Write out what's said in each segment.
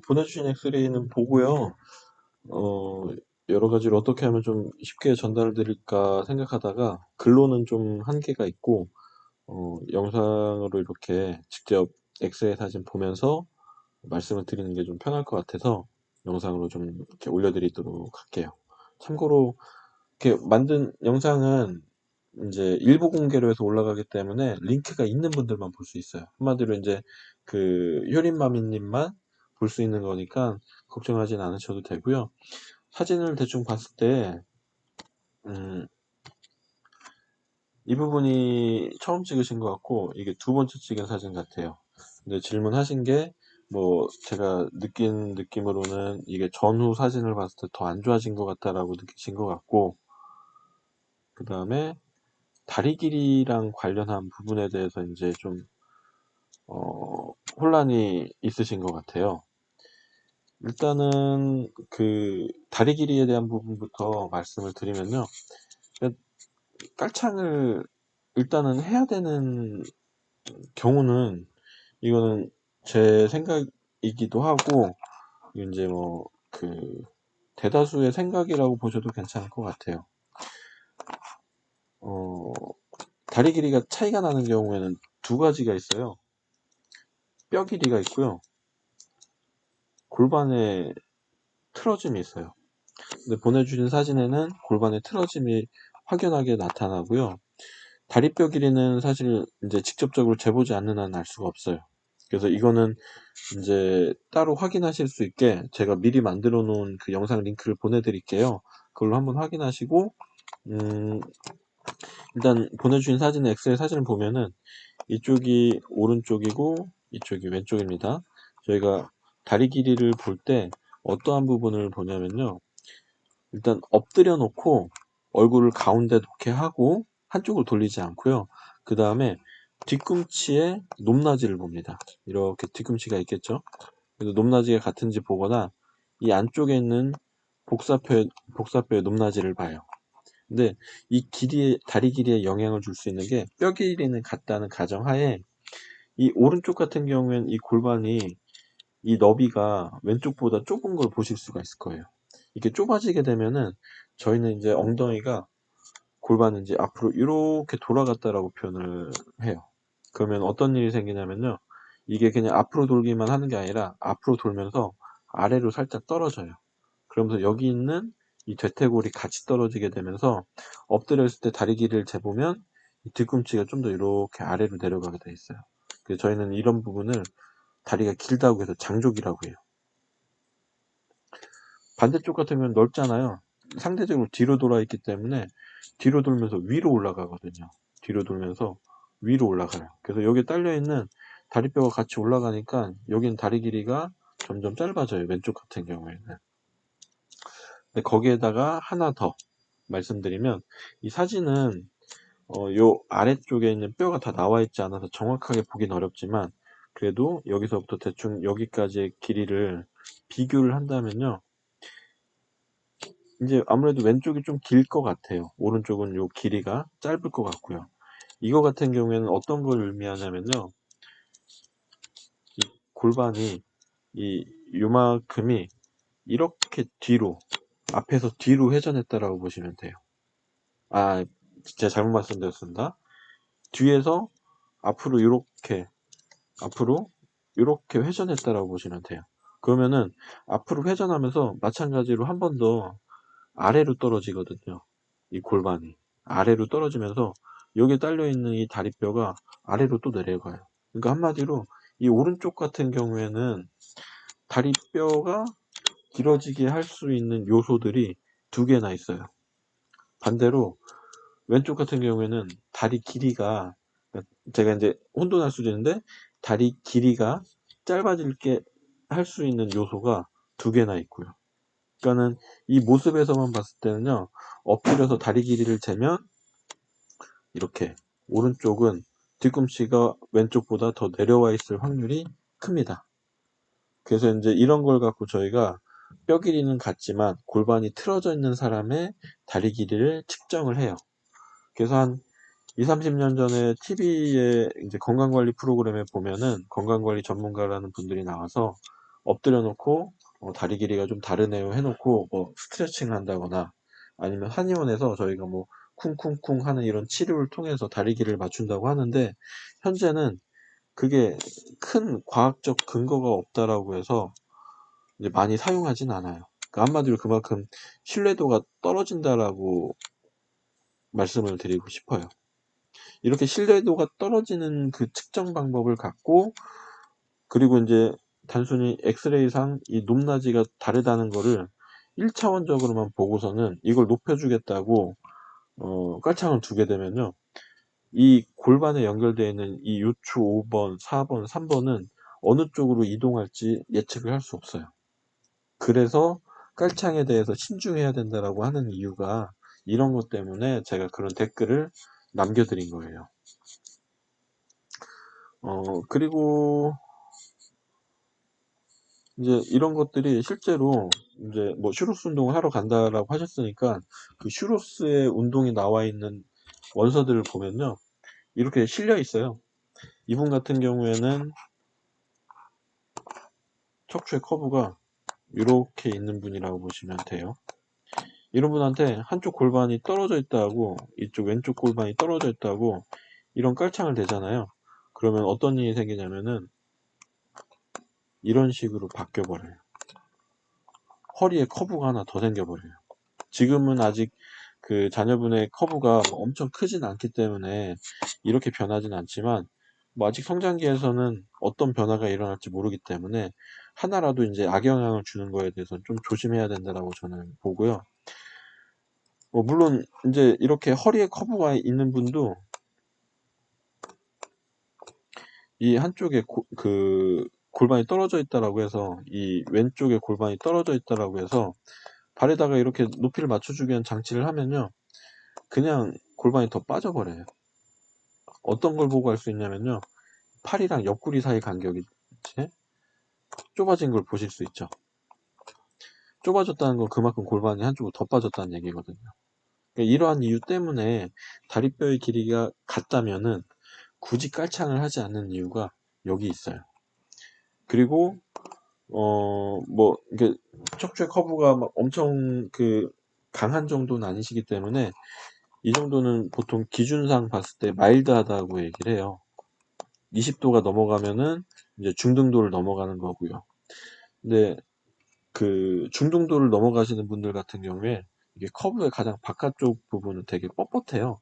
보내주신 엑스레이는 보고요. 어, 여러 가지로 어떻게 하면 좀 쉽게 전달 드릴까 생각하다가 글로는 좀 한계가 있고, 영상으로 이렇게 직접 엑스레이 사진 보면서 말씀을 드리는 게 좀 편할 것 같아서 영상으로 좀 이렇게 올려드리도록 할게요. 참고로 이렇게 만든 영상은 이제 일부 공개로 해서 올라가기 때문에 링크가 있는 분들만 볼 수 있어요. 한마디로 이제 그 효린마미님만 볼 수 있는 거니까 걱정하진 않으셔도 되고요. 사진을 대충 봤을 때, 음, 이 부분이 처음 찍으신 것 같고, 이게 두 번째 찍은 사진 같아요. 근데 질문하신 게, 뭐, 제가 느낀 느낌으로는 이게 전후 사진을 봤을 때 더 안 좋아진 것 같다라고 느끼신 것 같고, 그 다음에 다리 길이랑 관련한 부분에 대해서 이제 좀, 혼란이 있으신 것 같아요. 일단은 그 다리 길이에 대한 부분부터 말씀을 드리면요. 깔창을 일단은 해야 되는 경우는 이거는 제 생각이기도 하고 이제 뭐 그 대다수의 생각이라고 보셔도 괜찮을 것 같아요. 어, 다리 길이가 차이가 나는 경우에는 두 가지가 있어요. 뼈 길이가 있고요. 골반에 틀어짐이 있어요. 근데 보내주신 사진에는 골반에 틀어짐이 확연하게 나타나고요. 다리뼈 길이는 사실 이제 직접적으로 재보지 않는 한 알 수가 없어요. 그래서 이거는 이제 따로 확인하실 수 있게 제가 미리 만들어 놓은 그 영상 링크를 보내드릴게요. 그걸로 한번 확인하시고, 음, 일단 보내주신 사진의 엑셀 사진을 보면은 이쪽이 오른쪽이고 이쪽이 왼쪽입니다. 저희가 다리 길이를 볼 때 어떠한 부분을 보냐면요. 일단 엎드려 놓고 얼굴을 가운데 놓게 하고 한쪽으로 돌리지 않고요. 그 다음에 뒤꿈치의 높낮이를 봅니다. 이렇게 뒤꿈치가 있겠죠. 그래서 높낮이가 같은지 보거나 이 안쪽에 있는 복사뼈의 높낮이를 봐요. 근데 이 길이에, 다리 길이에 영향을 줄 수 있는 게 뼈 길이는 같다는 가정하에 이 오른쪽 같은 경우에는 이 골반이 이 너비가 왼쪽보다 좁은 걸 보실 수가 있을 거예요. 이렇게 좁아지게 되면은 저희는 이제 엉덩이가 골반은 이제 앞으로 이렇게 돌아갔다라고 표현을 해요. 그러면 어떤 일이 생기냐면요. 이게 그냥 앞으로 돌기만 하는 게 아니라 앞으로 돌면서 아래로 살짝 떨어져요. 그러면서 여기 있는 이 대퇴골이 같이 떨어지게 되면서 엎드려 있을 때 다리 길이를 재보면 이 뒤꿈치가 좀 더 이렇게 아래로 내려가게 돼 있어요. 그래서 저희는 이런 부분을 다리가 길다고 해서 장족이라고 해요. 반대쪽 같은 경우는 넓잖아요. 상대적으로 뒤로 돌아 있기 때문에 뒤로 돌면서 위로 올라가거든요. 뒤로 돌면서 위로 올라가요. 그래서 여기 딸려 있는 다리뼈가 같이 올라가니까 여기는 다리 길이가 점점 짧아져요. 왼쪽 같은 경우에는. 근데 거기에다가 하나 더 말씀드리면 이 사진은 요 아래쪽에 있는 뼈가 다 나와 있지 않아서 정확하게 보긴 어렵지만 그래도 여기서부터 대충 여기까지의 길이를 비교를 한다면요. 이제 아무래도 왼쪽이 좀 길 것 같아요. 오른쪽은 요 길이가 짧을 것 같고요. 이거 같은 경우에는 어떤 걸 의미하냐면요. 이 골반이 이 요만큼이 이렇게 뒤로 앞에서 뒤로 회전했다라고 보시면 돼요. 아, 제가 잘못 말씀드렸습니다. 뒤에서 앞으로 이렇게 회전했다라고 보시면 돼요. 그러면은 앞으로 회전하면서 마찬가지로 한 번 더 아래로 떨어지거든요. 이 골반이 아래로 떨어지면서 여기에 딸려 있는 이 다리뼈가 아래로 또 내려가요. 그러니까 한마디로 이 오른쪽 같은 경우에는 다리뼈가 길어지게 할 수 있는 요소들이 두 개나 있어요. 반대로 왼쪽 같은 경우에는 다리 길이가 제가 이제 혼돈할 수도 있는데 다리 길이가 짧아질게 할 수 있는 요소가 두 개나 있고요. 그러니까는 이 모습에서만 봤을 때는요. 엎드려서 다리 길이를 재면 이렇게 오른쪽은 뒤꿈치가 왼쪽보다 더 내려와 있을 확률이 큽니다. 그래서 이제 이런 걸 갖고 저희가 뼈 길이는 같지만 골반이 틀어져 있는 사람의 다리 길이를 측정을 해요. 그래서 한 2, 30년 전에 TV에 이제 건강관리 프로그램에 보면은 건강관리 전문가라는 분들이 나와서 엎드려 놓고 다리 길이가 좀 다르네요 해놓고 뭐 스트레칭을 한다거나, 아니면 한의원에서 저희가 뭐 쿵쿵쿵 하는 이런 치료를 통해서 다리 길이를 맞춘다고 하는데, 현재는 그게 큰 과학적 근거가 없다라고 해서 이제 많이 사용하진 않아요. 그러니까 한마디로 그만큼 신뢰도가 떨어진다라고 말씀을 드리고 싶어요. 이렇게 신뢰도가 떨어지는 그 측정 방법을 갖고, 그리고 이제 단순히 엑스레이상 이 높낮이가 다르다는 거를 1차원적으로만 보고서는 이걸 높여주겠다고 깔창을 두게 되면요, 이 골반에 연결되어 있는 이 요추 5번, 4번, 3번은 어느 쪽으로 이동할지 예측을 할 수 없어요. 그래서 깔창에 대해서 신중해야 된다라고 하는 이유가 이런 것 때문에 제가 그런 댓글을 남겨드린 거예요. 그리고 이제 이런 것들이 실제로 이제 뭐 슈로스 운동을 하러 간다라고 하셨으니까, 그 슈로스의 운동이 나와 있는 원서들을 보면요, 이렇게 실려 있어요. 이분 같은 경우에는 척추의 커브가 이렇게 있는 분이라고 보시면 돼요. 이런 분한테 한쪽 골반이 떨어져 있다고, 이쪽 왼쪽 골반이 떨어져 있다고 이런 깔창을 대잖아요. 그러면 어떤 일이 생기냐면은 이런 식으로 바뀌어 버려요. 허리에 커브가 하나 더 생겨 버려요. 지금은 아직 그 자녀분의 커브가 엄청 크진 않기 때문에 이렇게 변하진 않지만, 뭐 아직 성장기에서는 어떤 변화가 일어날지 모르기 때문에 하나라도 이제 악영향을 주는 거에 대해서는 좀 조심해야 된다라고 저는 보고요. 물론 이제 이렇게 허리에 커브가 있는 분도 이 한쪽에 그 골반이 떨어져 있다라고 해서, 이 왼쪽에 골반이 떨어져 있다라고 해서 발에다가 이렇게 높이를 맞춰주기 위한 장치를 하면요, 그냥 골반이 더 빠져버려요. 어떤 걸 보고 알 수 있냐면요, 팔이랑 옆구리 사이 간격이 좁아진 걸 보실 수 있죠. 좁아졌다는 건 그만큼 골반이 한쪽으로 더 빠졌다는 얘기거든요. 그러니까 이러한 이유 때문에 다리뼈의 길이가 같다면은 굳이 깔창을 하지 않는 이유가 여기 있어요. 그리고 뭐 이게 척추의 커브가 막 엄청 그 강한 정도는 아니시기 때문에 이 정도는 보통 기준상 봤을 때 마일드하다고 얘기를 해요. 20도가 넘어가면은 이제 중등도를 넘어가는 거고요. 근데 그 중등도를 넘어가시는 분들 같은 경우에 이게 커브의 가장 바깥쪽 부분은 되게 뻣뻣해요.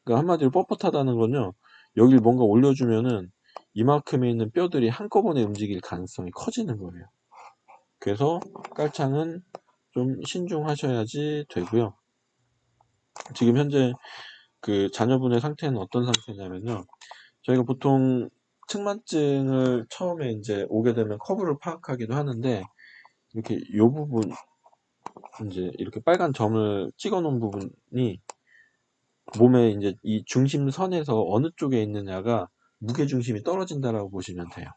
그러니까 한마디로 뻣뻣하다는 건요, 여길 뭔가 올려주면은 이만큼에 있는 뼈들이 한꺼번에 움직일 가능성이 커지는 거예요. 그래서 깔창은 좀 신중하셔야지 되고요. 지금 현재 그 자녀분의 상태는 어떤 상태냐면요, 저희가 보통 측만증을 처음에 이제 오게 되면 커브를 파악하기도 하는데, 이렇게 요 부분, 이제 이렇게 빨간 점을 찍어 놓은 부분이 몸의 이제 이 중심선에서 어느 쪽에 있느냐가 무게중심이 떨어진다라고 보시면 돼요.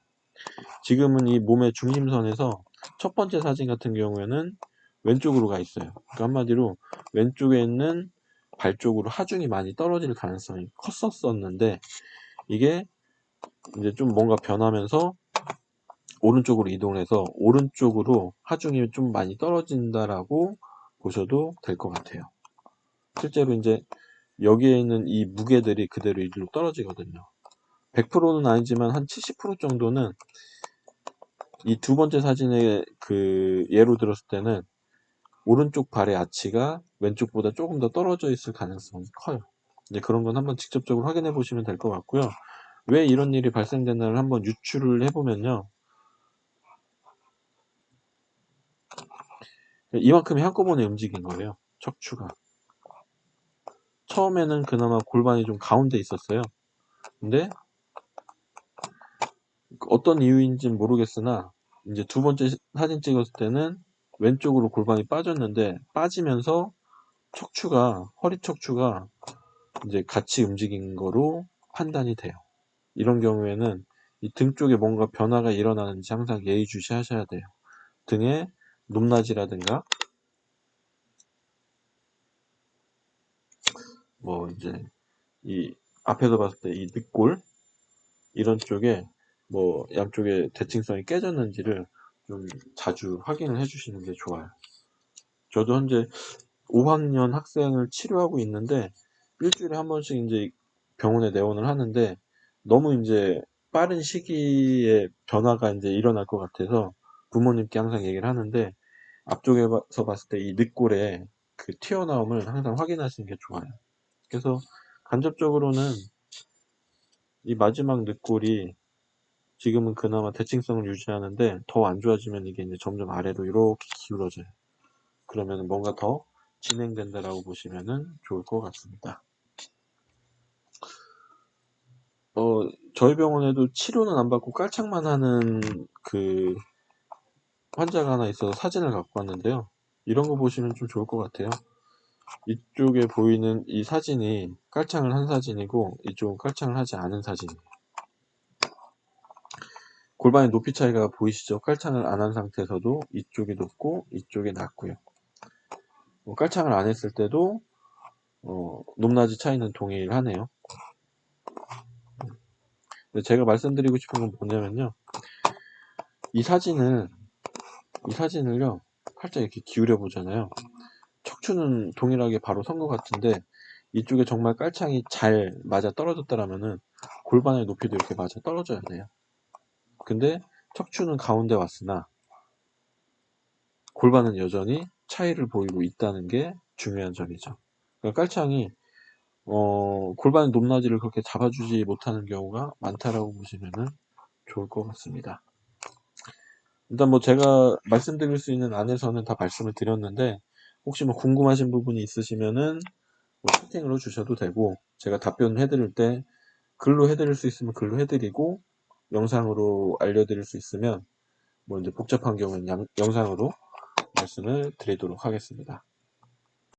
지금은 이 몸의 중심선에서 첫 번째 사진 같은 경우에는 왼쪽으로 가 있어요. 그러니까 한마디로 왼쪽에 있는 발 쪽으로 하중이 많이 떨어질 가능성이 컸었는데, 이게 이제 좀 뭔가 변하면서 오른쪽으로 이동해서 오른쪽으로 하중이 좀 많이 떨어진다라고 보셔도 될 것 같아요. 실제로 이제 여기에 있는 이 무게들이 그대로 이리로 떨어지거든요. 100%는 아니지만 한 70% 정도는 이 두 번째 사진의 그 예로 들었을 때는 오른쪽 발의 아치가 왼쪽보다 조금 더 떨어져 있을 가능성이 커요. 이제 그런 건 한번 직접적으로 확인해 보시면 될 것 같고요. 왜 이런 일이 발생되나를 한번 유추를 해보면요, 이만큼이 한꺼번에 움직인 거예요. 척추가. 처음에는 그나마 골반이 좀 가운데 있었어요. 근데 어떤 이유인지는 모르겠으나 이제 두 번째 사진 찍었을 때는 왼쪽으로 골반이 빠졌는데, 빠지면서 척추가, 허리 척추가 이제 같이 움직인 거로 판단이 돼요. 이런 경우에는 이 등 쪽에 뭔가 변화가 일어나는지 항상 예의주시하셔야 돼요. 등에 높낮이라든가 뭐 이제 이 앞에서 봤을 때 이 늑골 이런 쪽에 뭐 양쪽에 대칭성이 깨졌는지를 좀 자주 확인을 해주시는 게 좋아요. 저도 현재 5학년 학생을 치료하고 있는데 일주일에 한 번씩 이제 병원에 내원을 하는데 너무 이제 빠른 시기에 변화가 이제 일어날 것 같아서 부모님께 항상 얘기를 하는데 앞쪽에서 봤을 때 이 늑골에 그 튀어나옴을 항상 확인하시는 게 좋아요. 그래서 간접적으로는 이 마지막 늑골이 지금은 그나마 대칭성을 유지하는데 더 안 좋아지면 이게 이제 점점 아래로 이렇게 기울어져요. 그러면 뭔가 더 진행된다라고 보시면은 좋을 것 같습니다. 저희 병원에도 치료는 안 받고 깔창만 하는 그 환자가 하나 있어서 사진을 갖고 왔는데요. 이런 거 보시면 좀 좋을 것 같아요. 이쪽에 보이는 이 사진이 깔창을 한 사진이고 이쪽은 깔창을 하지 않은 사진이에요. 골반의 높이 차이가 보이시죠? 깔창을 안 한 상태에서도 이쪽이 높고 이쪽이 낮고요. 깔창을 안 했을 때도 높낮이 차이는 동일하네요. 제가 말씀드리고 싶은 건 뭐냐면요. 이 사진을요 살짝 이렇게 기울여 보잖아요. 척추는 동일하게 바로 선 것 같은데 이쪽에 정말 깔창이 잘 맞아 떨어졌다라면은 골반의 높이도 이렇게 맞아 떨어져야 돼요. 근데 척추는 가운데 왔으나 골반은 여전히 차이를 보이고 있다는 게 중요한 점이죠. 그러니까 깔창이 골반의 높낮이를 그렇게 잡아주지 못하는 경우가 많다라고 보시면은 좋을 것 같습니다. 일단 뭐 제가 말씀드릴 수 있는 안에서는 다 말씀을 드렸는데 혹시 뭐 궁금하신 부분이 있으시면은 뭐 채팅으로 주셔도 되고 제가 답변해 드릴 때 글로 해드릴 수 있으면 글로 해드리고 영상으로 알려드릴 수 있으면 뭐 이제 복잡한 경우는 영상으로 말씀을 드리도록 하겠습니다.